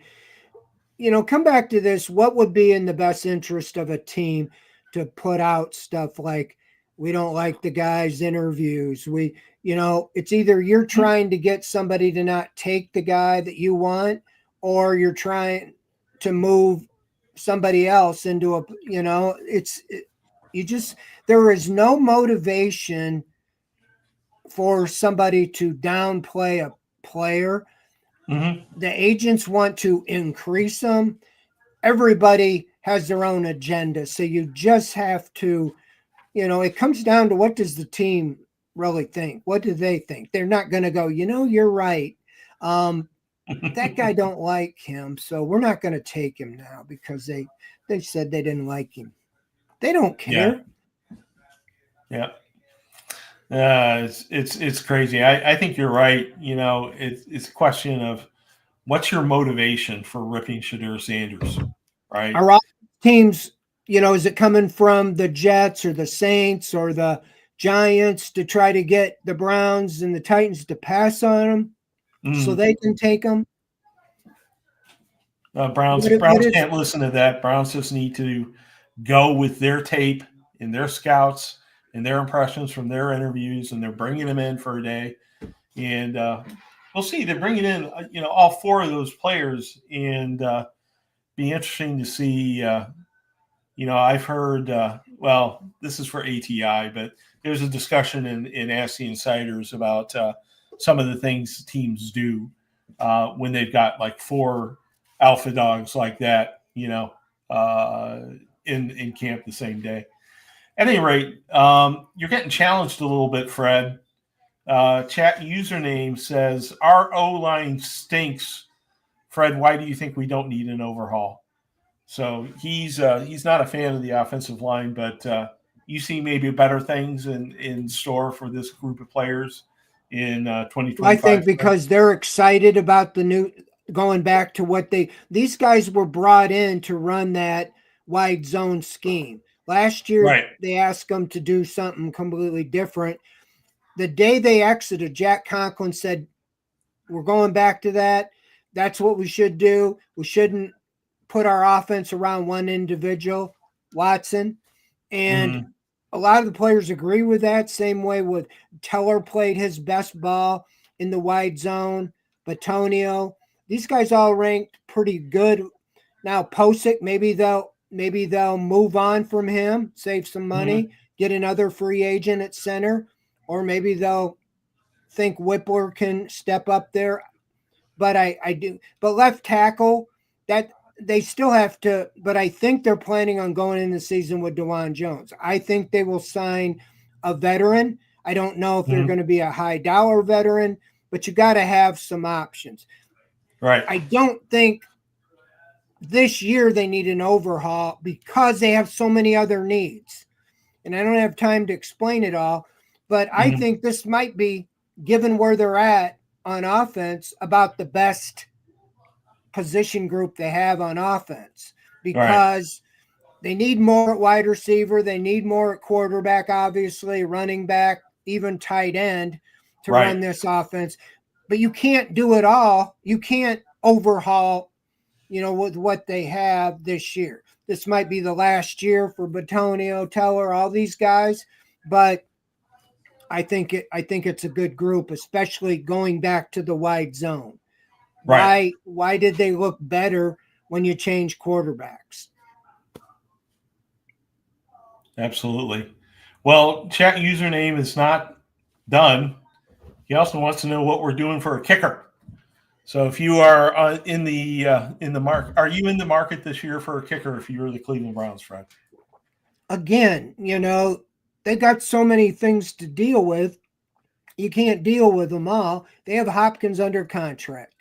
come back to this. What would be in the best interest of a team to put out stuff like, we don't like the guy's interviews. It's either you're trying to get somebody to not take the guy that you want, or you're trying to move somebody else into there is no motivation for somebody to downplay a player. Mm-hmm. The agents want to increase them. Everybody has their own agenda. So you just have to, it comes down to, what does the team really think? What do they think? They're not going to go, you're right. That guy don't like him, so we're not going to take him now because they said they didn't like him. They don't care. Yeah. It's crazy. I think you're right. It's a question of what's your motivation for ripping Shedeur Sanders, right? Are all teams, is it coming from the Jets or the Saints or the Giants to try to get the Browns and the Titans to pass on them so they can take them? Browns can't listen to that. Browns just need to go with their tape and their scouts and their impressions from their interviews, and they're bringing them in for a day. And we'll see. They're bringing in, all four of those players, and be interesting to see. I've heard, this is for ATI, but there's a discussion in Ask the Insiders about some of the things teams do when they've got like four alpha dogs like that, in camp the same day. At any rate, you're getting challenged a little bit, Fred. Chat username says, our O-line stinks. Fred, why do you think we don't need an overhaul? So he's not a fan of the offensive line, but you see maybe better things in store for this group of players in 2025. I think because they're excited about the new, going back to these guys were brought in to run that wide zone scheme. Last year, They asked them to do something completely different. The day they exited, Jack Conklin said, we're going back to that. That's what we should do. We shouldn't put our offense around one individual, Watson. And a lot of the players agree with that. Same way with Teller played his best ball in the wide zone. Bitonio. These guys all ranked pretty good. Now, Posick, maybe they'll move on from him, save some money, get another free agent at center, or maybe they'll think Whippler can step up there. But but left tackle, that they still have to, but I think they're planning on going in the season with DeJuan Jones. I think they will sign a veteran. I don't know if they're going to be a high dollar veteran, but you got to have some options. Right. I don't think this year they need an overhaul because they have so many other needs. And I don't have time to explain it all, but I think this might be, given where they're at on offense, about the best position group they have on offense, because they need more at wide receiver. They need more at quarterback, obviously, running back, even tight end to run this offense. But you can't do it all. You can't overhaul, with what they have this year. This might be the last year for Bitonio, Teller, all these guys, but I think it's a good group, especially going back to the wide zone. Why did they look better when you change quarterbacks? Absolutely. Well, chat username is not done. He also wants to know what we're doing for a kicker. So if you are in the market, are you in the market this year for a kicker if you're the Cleveland Browns, Fred? Again, they got so many things to deal with. You can't deal with them all. They have Hopkins under contract.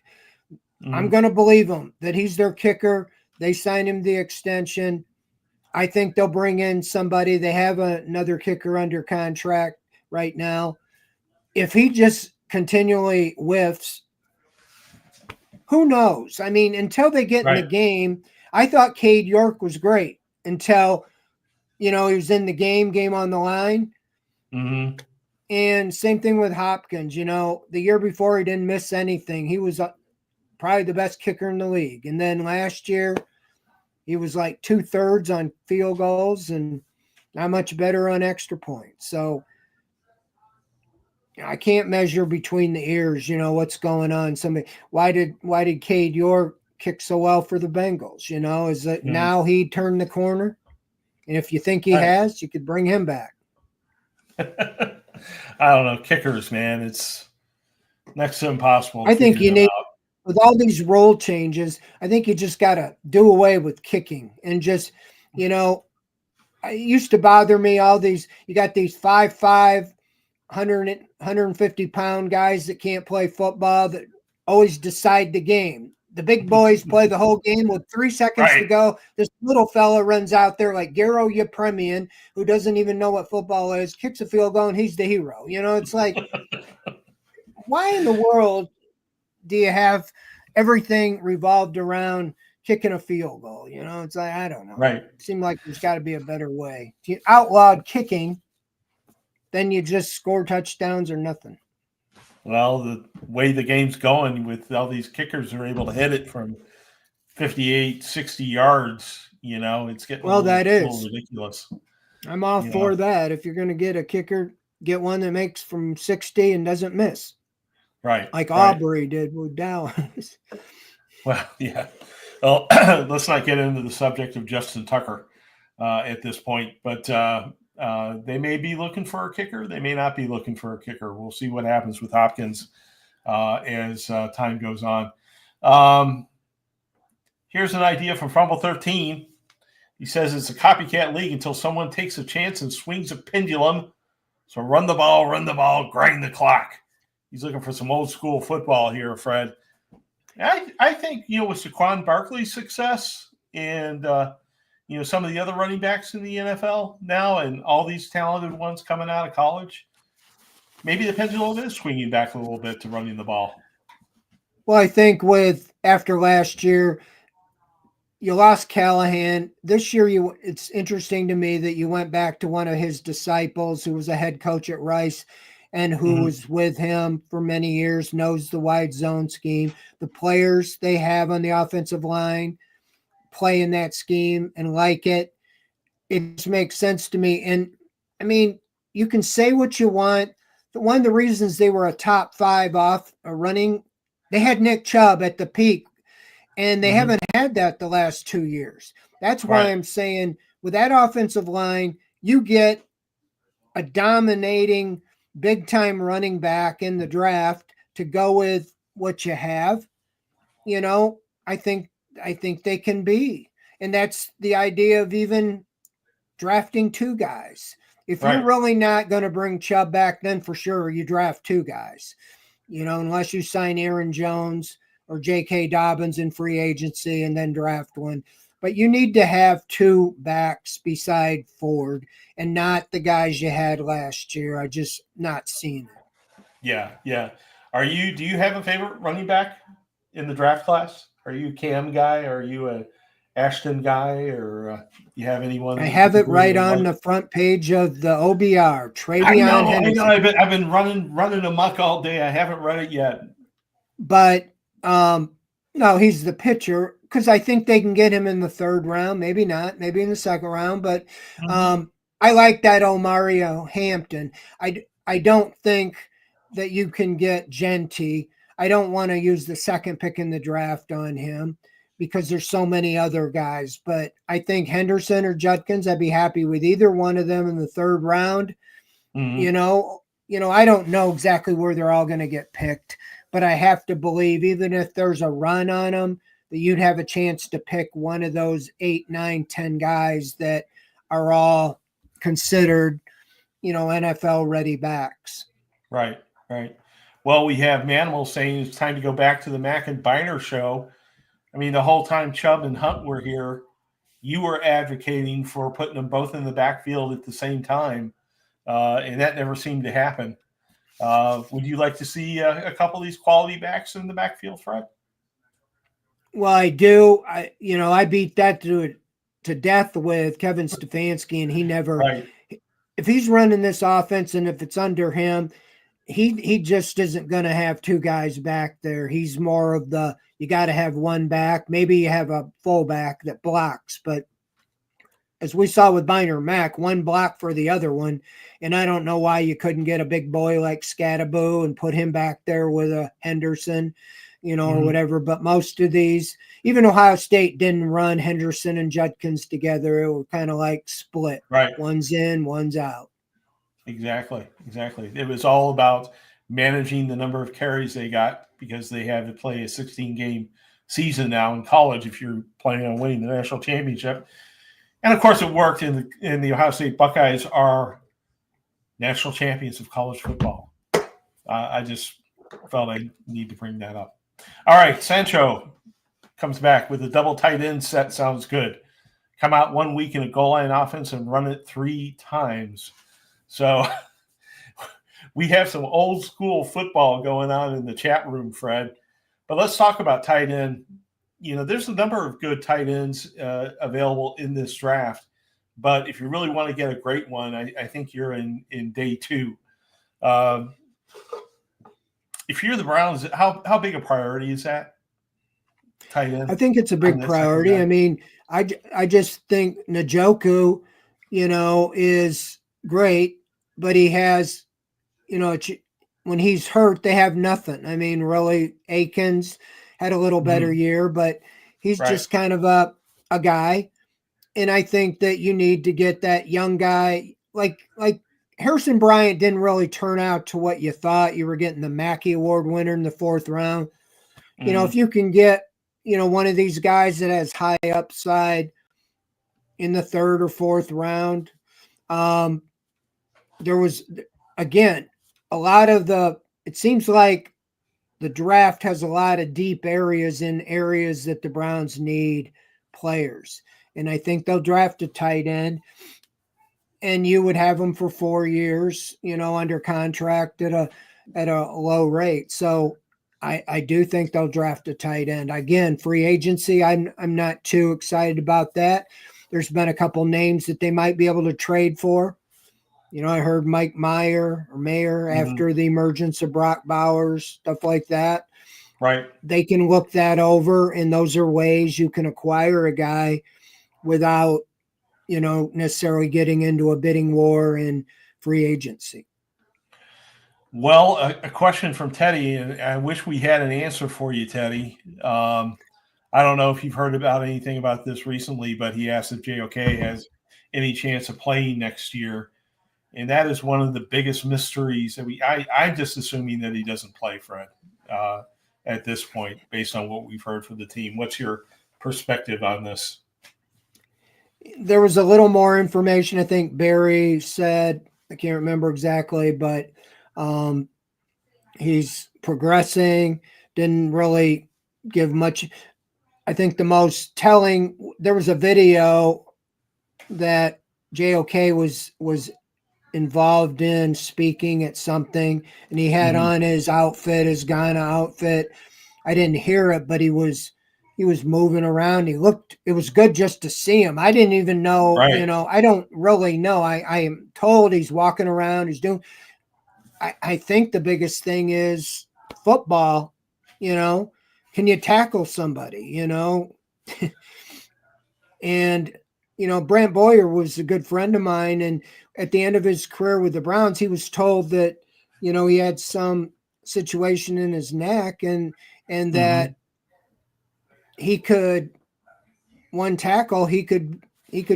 I'm going to believe them that he's their kicker. They signed him the extension. I think they'll bring in somebody. They have another kicker under contract. right now. If he just continually whiffs, who knows? I mean, until they get in the Right. game, I thought Cade York was great until, he was in the game on the line. Mm-hmm. And same thing with Hopkins. The year before he didn't miss anything. He was probably the best kicker in the league. And then last year, he was like 2/3 on field goals and not much better on extra points. So I can't measure between the ears, what's going on. Why did Cade York kick so well for the Bengals? Is it Mm-hmm. now he turned the corner? And if you think he has, you could bring him back. I don't know. Kickers, man. It's next to impossible. I think you need, out. with all these rule changes, I think you just got to do away with kicking and just, it used to bother me, you got these 5'5", 150-pound guys that can't play football that always decide the game. The big boys play the whole game with 3 seconds to go. This little fella runs out there like Garrett Yepremian, who doesn't even know what football is, kicks a field goal, and he's the hero. It's like, why in the world do you have everything revolved around kicking a field goal? It's like, I don't know. Right. It seemed like there's got to be a better way. If you outlawed kicking, then you just score touchdowns or nothing. Well, the way the game's going with all these kickers are able to hit it from 58, 60 yards, it's getting a little ridiculous. I'm all for that. If you're going to get a kicker, get one that makes from 60 and doesn't miss. Right. Like Aubrey did with Dallas. Well, yeah. Well, let's not get into the subject of Justin Tucker at this point, but they may be looking for a kicker. They may not be looking for a kicker. We'll see what happens with Hopkins as time goes on. Here's an idea from Fumble 13. He says it's a copycat league until someone takes a chance and swings a pendulum. So run the ball, grind the clock. He's looking for some old school football here, Fred. I think, with Saquon Barkley's success and, some of the other running backs in the NFL now and all these talented ones coming out of college, maybe the pendulum is swinging back a little bit to running the ball. Well, I think after last year, you lost Callahan. This year, it's interesting to me that you went back to one of his disciples who was a head coach at Rice and who was with him for many years, knows the wide zone scheme. The players they have on the offensive line play in that scheme and like it. It just makes sense to me. And, I mean, you can say what you want. But one of the reasons they were a top 5 off running, they had Nick Chubb at the peak. And they haven't had that the last 2 years. That's why I'm saying with that offensive line, you get a dominating big-time running back in the draft to go with what you have. I think they can be. And that's the idea of even drafting 2 guys. If you're really not going to bring Chubb back, then for sure you draft 2 guys. Unless you sign Aaron Jones or J.K. Dobbins in free agency and then draft one. But you need to have 2 backs beside Ford and not the guys you had last year. I just not seen it. Yeah. Do you have a favorite running back in the draft class? Are you a Cam guy? Are you a Ashton guy? Or you have anyone? I have it right on the front page of the OBR. Travion Henderson. I know. I've been running amok all day. I haven't read it yet. But no, he's the pitcher because I think they can get him in the 3rd round. Maybe not. Maybe in the 2nd round. But I like that Omario Hampton. I don't think that you can get Genty. I don't want to use the 2nd pick in the draft on him because there's so many other guys. But I think Henderson or Judkins, I'd be happy with either one of them in the 3rd round. I don't know exactly where they're all going to get picked. But I have to believe, even if there's a run on them, that you'd have a chance to pick one of those 8, 9, 10 guys that are all considered, NFL ready backs. Right. Well, we have Manimal saying it's time to go back to the Mack and Biner show. I mean, the whole time Chubb and Hunt were here, you were advocating for putting them both in the backfield at the same time. and that never seemed to happen. Would you like to see a couple of these quality backs in the backfield, Fred? Well, I do. I beat that to death with Kevin Stefanski, and he never. Right. If he's running this offense and if it's under him, he just isn't going to have two guys back there. He's more of the you got to have one back. Maybe you have a fullback that blocks, but as we saw with Biner Mack, one block for the other one. And I don't know why you couldn't get a big boy like Scattaboo and put him back there with a Henderson, or whatever. But most of these, even Ohio State didn't run Henderson and Judkins together. It was kind of like split. Right. One's in, one's out. Exactly. It was all about managing the number of carries they got because they had to play a 16-game season now in college if you're planning on winning the national championship. And, of course, it worked, in the Ohio State Buckeyes are national champions of college football. I just felt I need to bring that up. All right, Sancho comes back with a double tight end set. Sounds good. Come out 1 week in a goal line offense and run it 3 times. So we have some old school football going on in the chat room, Fred. But let's talk about tight end. There's a number of good tight ends available in this draft. But if you really want to get a great one, I think you're in day 2. If you're the Browns, how big a priority is that? Tight end? I think it's a big priority. I mean, I just think Njoku, is great, but he has, when he's hurt, they have nothing. I mean, really, Akins had a little better year, but he's just kind of a guy. And I think that you need to get that young guy, like Harrison Bryant didn't really turn out to what you thought. You were getting the Mackey Award winner in the 4th round. If you can get, one of these guys that has high upside in the 3rd or 4th round, there was, again, a lot of it seems like the draft has a lot of deep areas that the Browns need players. And I think they'll draft a tight end, and you would have them for 4 years, under contract at a low rate. So I do think they'll draft a tight end. Again, free agency, I'm not too excited about that. There's been a couple names that they might be able to trade for. I heard Mike Mayer after the emergence of Brock Bowers, stuff like that. Right. They can look that over, and those are ways you can acquire a guy without, necessarily getting into a bidding war in free agency. Well, a question from Teddy, and I wish we had an answer for you, Teddy. I don't know if you've heard about anything about this recently, but he asked if JOK has any chance of playing next year. And that is one of the biggest mysteries that I'm just assuming that he doesn't play, Fred, at this point, based on what we've heard from the team. What's your perspective on this? There was a little more information. I think Barry said, I can't remember exactly, but he's progressing, didn't really give much. I think the most telling, there was a video that JOK was involved in speaking at something, and he had on his outfit, his Ghana outfit. I didn't hear it, but he was moving around. It was good just to see him. I didn't even know, I don't really know. I am told he's walking around, he's doing, I think the biggest thing is football, can you tackle somebody, and, Brant Boyer was a good friend of mine. And at the end of his career with the Browns, he was told that, he had some situation in his neck and that he could, one tackle, he could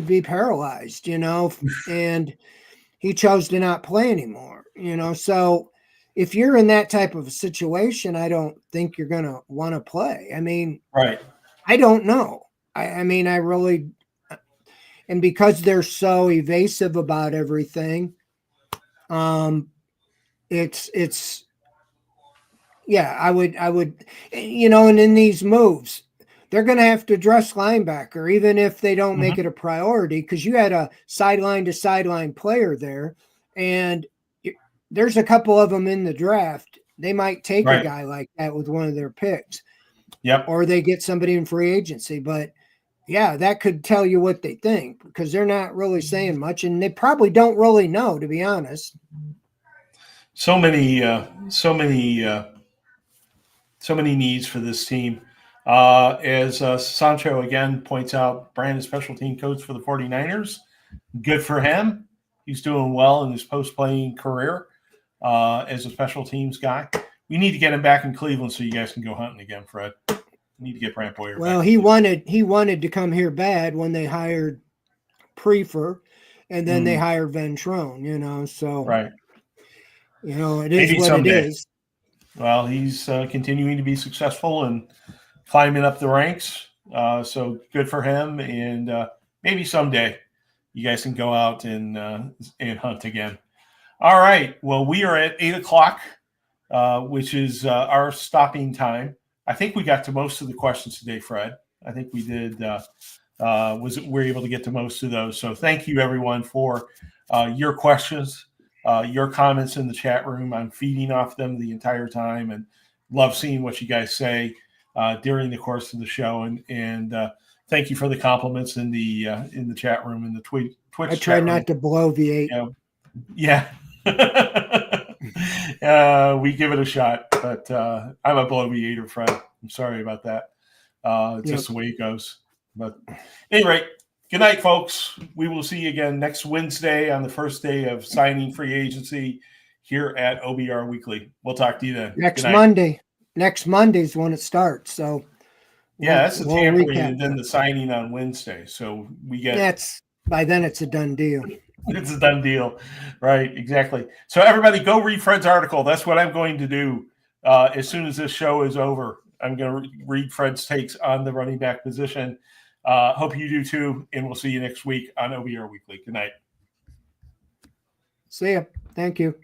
be paralyzed, and he chose to not play anymore, so if you're in that type of a situation, I don't think you're going to want to play. I mean, right. I don't know. I mean, I really, and because they're so evasive about everything, it's, yeah, I would, and in these moves, they're going to have to address linebacker, even if they don't make it a priority, because you had a sideline to sideline player there. and there's a couple of them in the draft. They might take Right. a guy like that with one of their picks. Yep. Or they get somebody in free agency. But yeah, that could tell you what they think, because they're not really saying much, and they probably don't really know, to be honest. So many needs for this team. As Sancho again points out, Brand is special team coach for the 49ers. Good for him. He's doing well in his post-playing career as a special teams guy. We need to get him back in Cleveland so you guys can go hunting again, Fred. We need to get Brant Boyer Well, back. he wanted to come here bad when they hired Prefer, and then they hired Ventrone, so right. It is Maybe what someday. it is. Well, he's continuing to be successful and climbing up the ranks. So good for him. And maybe someday you guys can go out and hunt again. All right. Well, we are at 8:00, which is our stopping time. I think we got to most of the questions today, Fred. I think we did. We're able to get to most of those. So thank you, everyone, for your questions, your comments in the chat room. I'm feeding off them the entire time and love seeing what you guys say during the course of the show. And thank you for the compliments in the chat room, in the Twitch. I try not to bloviate. Yeah. We give it a shot, but I'm a bloviator, Fred. I'm sorry about that. Just the way it goes. But anyway, good night, folks. We will see you again next Wednesday on the first day of signing free agency here at OBR Weekly. We'll talk to you then. Next Monday. Next Monday is when it starts. So that's the tampering and then the signing on Wednesday. So we get by then it's a done deal. It's a done deal. Right, exactly. So everybody go read Fred's article. That's what I'm going to do as soon as this show is over. I'm going to read Fred's takes on the running back position. Hope you do too, and we'll see you next week on OBR Weekly. Good night. See ya. Thank you.